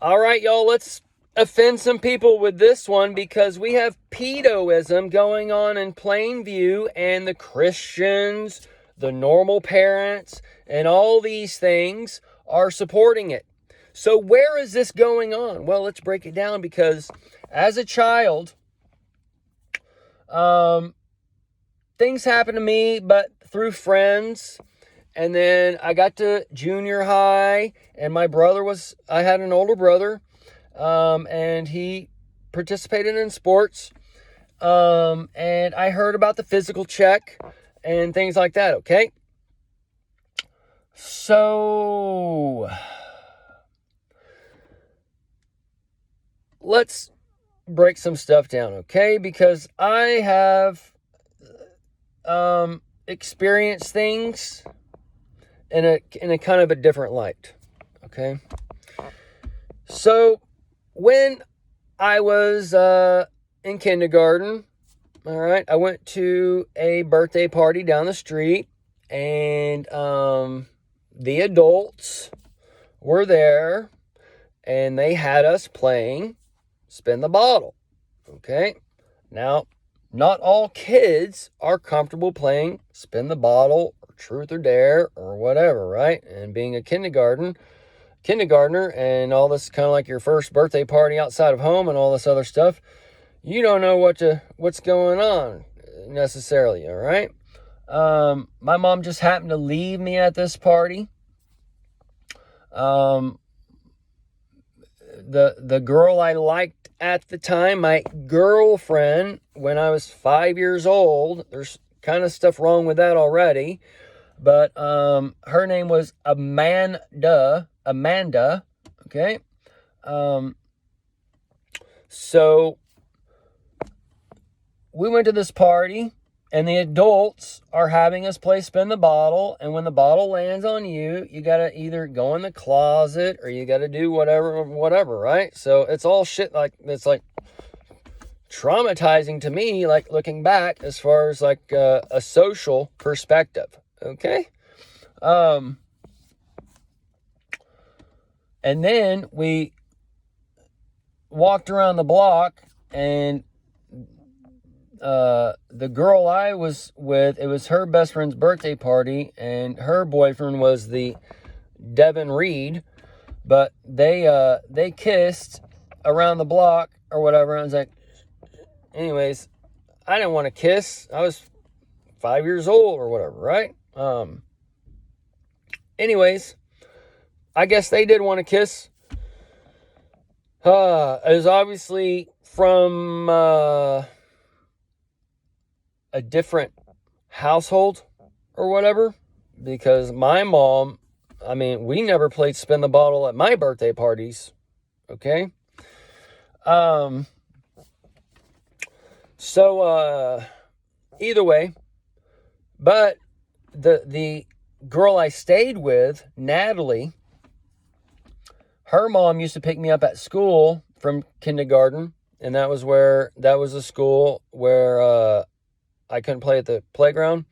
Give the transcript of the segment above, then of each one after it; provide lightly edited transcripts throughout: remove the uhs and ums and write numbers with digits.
All right, y'all, let's offend some people with this one because we have pedoism going on in plain view, and the Christians, the normal parents, and all these things are supporting it. So where is this going on? Well, let's break it down because as a child, things happened to me, but through friends. And then I got to junior high, and I had an older brother, and he participated in sports. And I heard about the physical check and things like that, okay? So, let's break some stuff down, okay? Because I have experienced things in a kind of a different light, okay? So when I was in kindergarten, all right, I went to a birthday party down the street, and the adults were there, and they had us playing spin the bottle, okay? Now, not all kids are comfortable playing spin the bottle or truth or dare or whatever, right? And being a kindergartner and all this, kind of like your first birthday party outside of home and all this other stuff, you don't know what's going on necessarily, all right? My mom just happened to leave me at this party. The girl I liked at the time, my girlfriend, when I was 5 years old, there's kind of stuff wrong with that already, but her name was Amanda, okay? So we went to this party, and the adults are having us play spin the bottle, and when the bottle lands on you, you gotta either go in the closet or you gotta do whatever, right? So it's all shit like, it's like traumatizing to me, like looking back as far as like a social perspective, okay? And then we walked around the block, and the girl I was with, it was her best friend's birthday party, and her boyfriend was the Devin Reed, but they kissed around the block or whatever. And I was like, anyways, I didn't want to kiss. I was 5 years old or whatever, right? Anyways, I guess they did want to kiss. It was obviously from a different household or whatever, because my mom, I mean, we never played spin the bottle at my birthday parties, okay? So either way, but the girl I stayed with, Natalie, her mom used to pick me up at school from kindergarten, and that was a school where I couldn't play at the playground.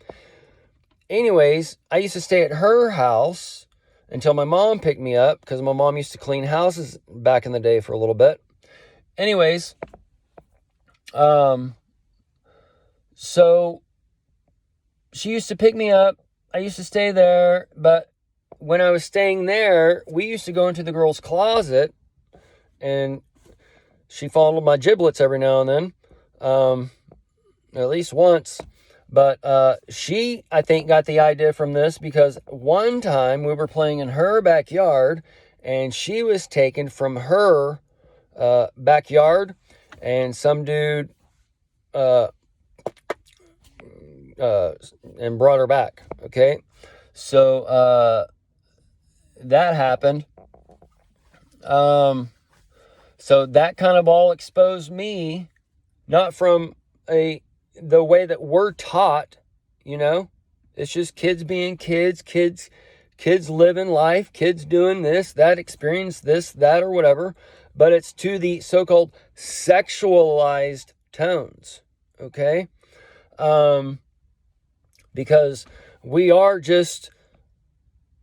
Anyways, I used to stay at her house until my mom picked me up, because my mom used to clean houses back in the day for a little bit. Anyways, so she used to pick me up. I used to stay there, but when I was staying there, we used to go into the girls' closet, and she fondled my giblets every now and then, at least once. But she, I think, got the idea from this, because one time we were playing in her backyard, and she was taken from her backyard, and some dude and brought her back, okay? So that happened. So that kind of all exposed me, not from the way that we're taught, you know? It's just kids being kids living life, kids doing this, that, experience this, that, or whatever. But it's to the so-called sexualized tones, okay? Because we are just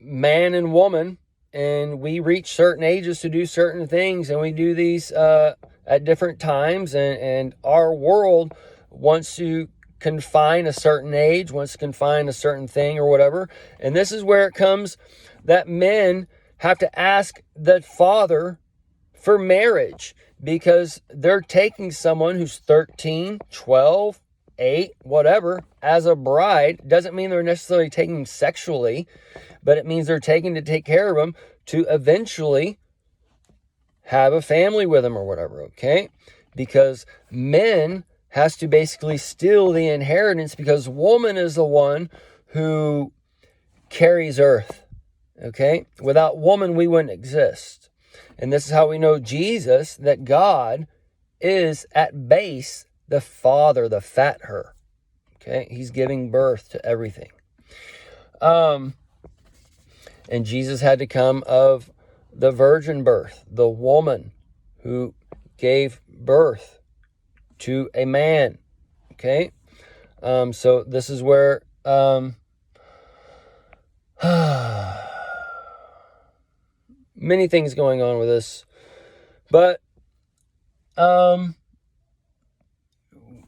man and woman, and we reach certain ages to do certain things, and we do these at different times, and our world wants to confine a certain age, wants to confine a certain thing or whatever. And this is where it comes that men have to ask the father for marriage, because they're taking someone who's 13, 12, 8, whatever, as a bride. Doesn't mean they're necessarily taking them sexually, but it means they're taking to take care of them to eventually have a family with them or whatever, okay? Because men has to basically steal the inheritance, because woman is the one who carries earth, okay? Without woman, we wouldn't exist. And this is how we know Jesus, that God is at base the father, the fat her, okay? He's giving birth to everything. And Jesus had to come of the virgin birth, the woman who gave birth to a man, okay? So this is where many things going on with this, but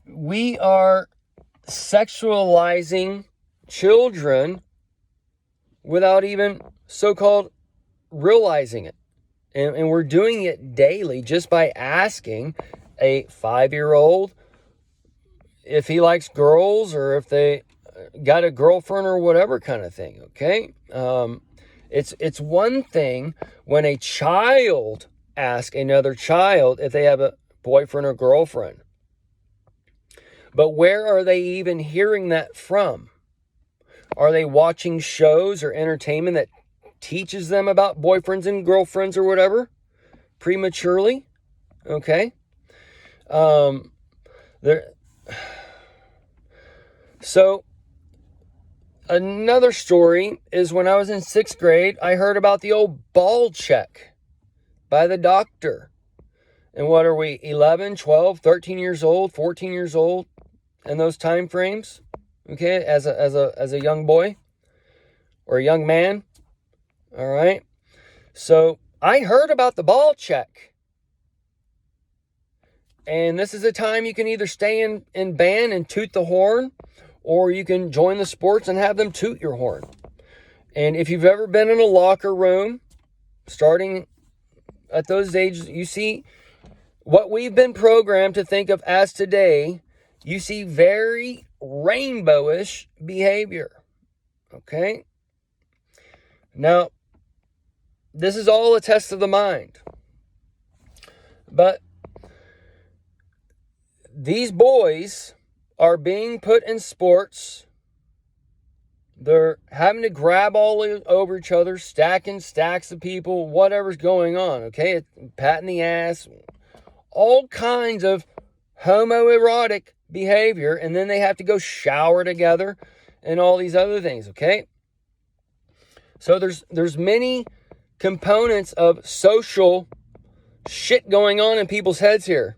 we are sexualizing children without even so-called realizing it. And we're doing it daily just by asking a 5-year-old if he likes girls, or if they got a girlfriend or whatever kind of thing, okay? It's one thing when a child asks another child if they have a boyfriend or girlfriend. But where are they even hearing that from? Are they watching shows or entertainment that teaches them about boyfriends and girlfriends or whatever prematurely? Okay. So another story is when I was in 6th grade, I heard about the old ball check by the doctor. And what are we, 11, 12, 13 years old, 14 years old in those time frames? Okay, as a young boy or a young man. All right. So I heard about the ball check. And this is a time you can either stay in band and toot the horn, or you can join the sports and have them toot your horn. And if you've ever been in a locker room, starting at those ages, you see what we've been programmed to think of as today. You see very rainbowish behavior. Okay? Now, this is all a test of the mind. But these boys are being put in sports. They're having to grab all over each other, stacking stacks of people, whatever's going on, okay? Patting the ass, all kinds of homoerotic behavior, and then they have to go shower together and all these other things, okay? So there's many components of social shit going on in people's heads here,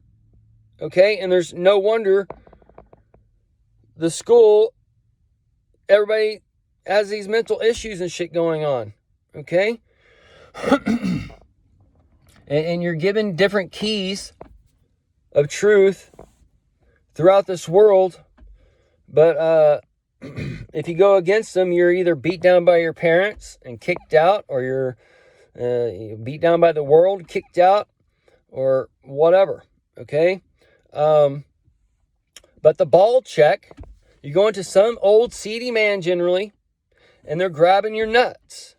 okay? And there's no wonder the school, everybody has these mental issues and shit going on, okay? and you're given different keys of truth throughout this world, but if you go against them, you're either beat down by your parents and kicked out, or you're beat down by the world, kicked out, or whatever, okay? But the ball check, you go into some old seedy man generally, and they're grabbing your nuts,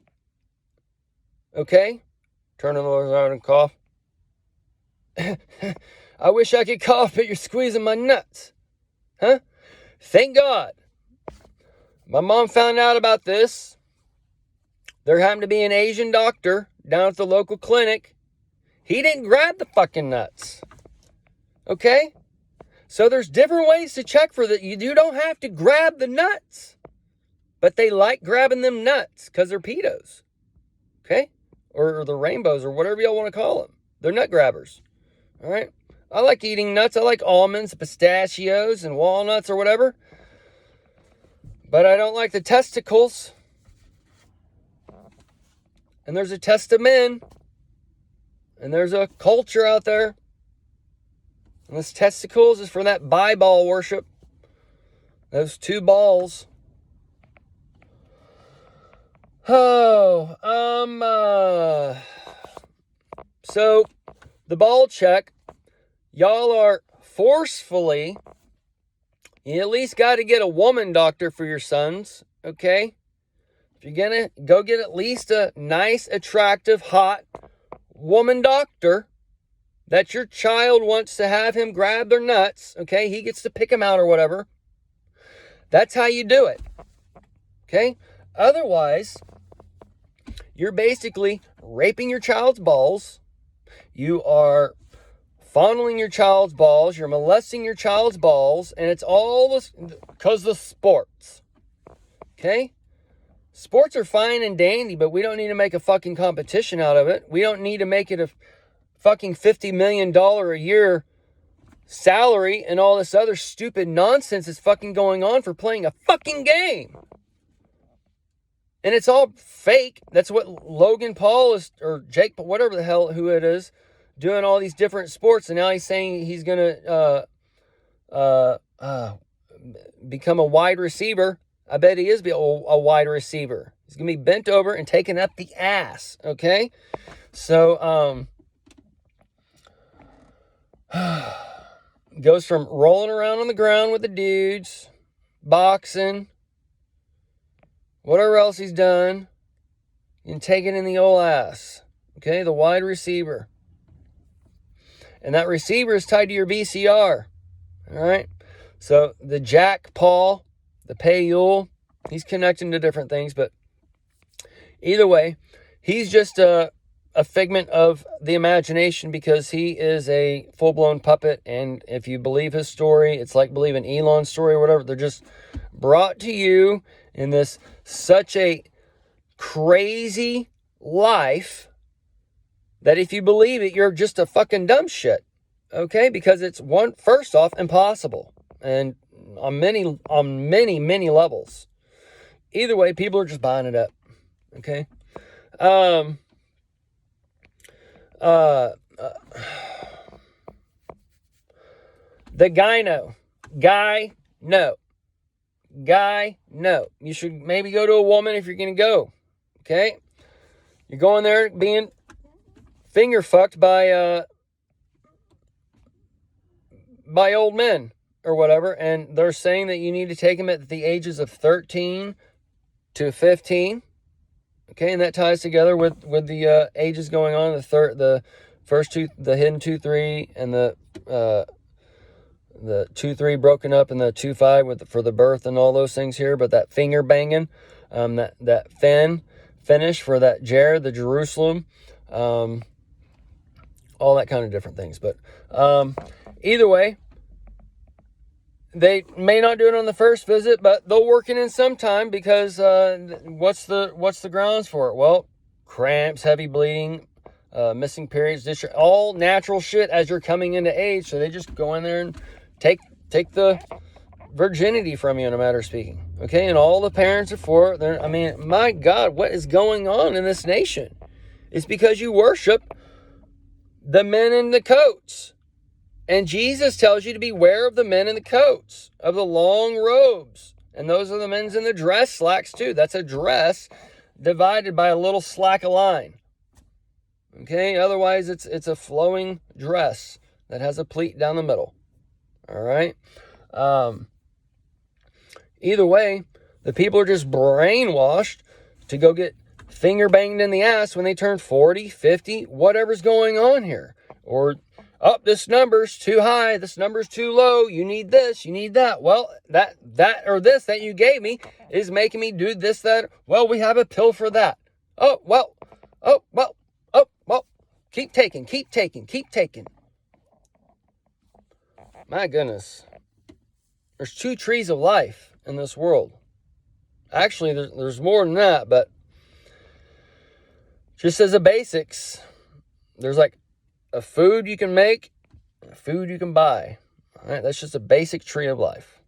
okay? Turn them around and cough. I wish I could cough, but you're squeezing my nuts. Huh? Thank God. My mom found out about this. There happened to be an Asian doctor down at the local clinic. He didn't grab the fucking nuts. Okay? So there's different ways to check for that. You don't have to grab the nuts. But they like grabbing them nuts because they're pedos. Okay? Or the rainbows, or whatever y'all want to call them. They're nut grabbers. All right? I like eating nuts. I like almonds, pistachios, and walnuts or whatever. But I don't like the testicles. and there's a test of men, and there's a culture out there. And this testicles is for that ball worship. Those two balls. So the ball check, y'all are forcefully, you at least got to get a woman doctor for your sons, okay? If you're going to go get at least a nice, attractive, hot woman doctor that your child wants to have him grab their nuts, okay? He gets to pick them out or whatever. That's how you do it, okay? Otherwise, you're basically raping your child's balls. You are fondling your child's balls. You're molesting your child's balls. And it's all this because of sports. Okay? Sports are fine and dandy, but we don't need to make a fucking competition out of it. We don't need to make it a fucking $50 million a year salary and all this other stupid nonsense that's fucking going on for playing a fucking game. And it's all fake. That's what Logan Paul is, or Jake, whatever the hell, who it is, doing all these different sports. And now he's saying he's going to become a wide receiver. I bet he is a wide receiver. He's going to be bent over and taken up the ass. Okay? So, goes from rolling around on the ground with the dudes, boxing, whatever else he's done, and taking in the old ass. Okay, the wide receiver. And that receiver is tied to your VCR. All right? So the Jack Paul, the Payul, he's connecting to different things, but either way, he's just a figment of the imagination because he is a full-blown puppet. And if you believe his story, it's like believing Elon's story or whatever. They're just brought to you in this such a crazy life that if you believe it, you're just a fucking dumb shit. Okay? Because it's first off, impossible. And on many levels. Either way, people are just buying it up. Okay? The guy, no. You should maybe go to a woman if you're going to go. Okay? You're going there being finger fucked by old men or whatever, and they're saying that you need to take them at the ages of 13 to 15. Okay, and that ties together with the ages going on, the first two, the hidden 2-3, and the 2-3 broken up, and the 2-5 for the birth and all those things here. But that finger banging, that finish for that the Jerusalem, all that kind of different things. But either way, they may not do it on the first visit, but they'll work it in sometime because what's the grounds for it? Well, cramps, heavy bleeding, missing periods, all natural shit as you're coming into age. So they just go in there and take the virginity from you, in a matter of speaking. Okay, and all the parents are for it. I mean, my God, what is going on in this nation? It's because you worship the men in the coats. And Jesus tells you to beware of the men in the coats, of the long robes. And those are the men in the dress slacks too. That's a dress divided by a little slack of line. Okay, otherwise it's a flowing dress that has a pleat down the middle. All right. Either way, the people are just brainwashed to go get finger banged in the ass when they turn 40, 50, whatever's going on here. Or, this number's too high, this number's too low, you need this, you need that. Well, that or this that you gave me is making me do this, that. Well, we have a pill for that. Well, keep taking. My goodness. There's 2 trees of life in this world. Actually, there's more than that, but just as a basics, there's like a food you can make, and a food you can buy. All right, that's just a basic tree of life.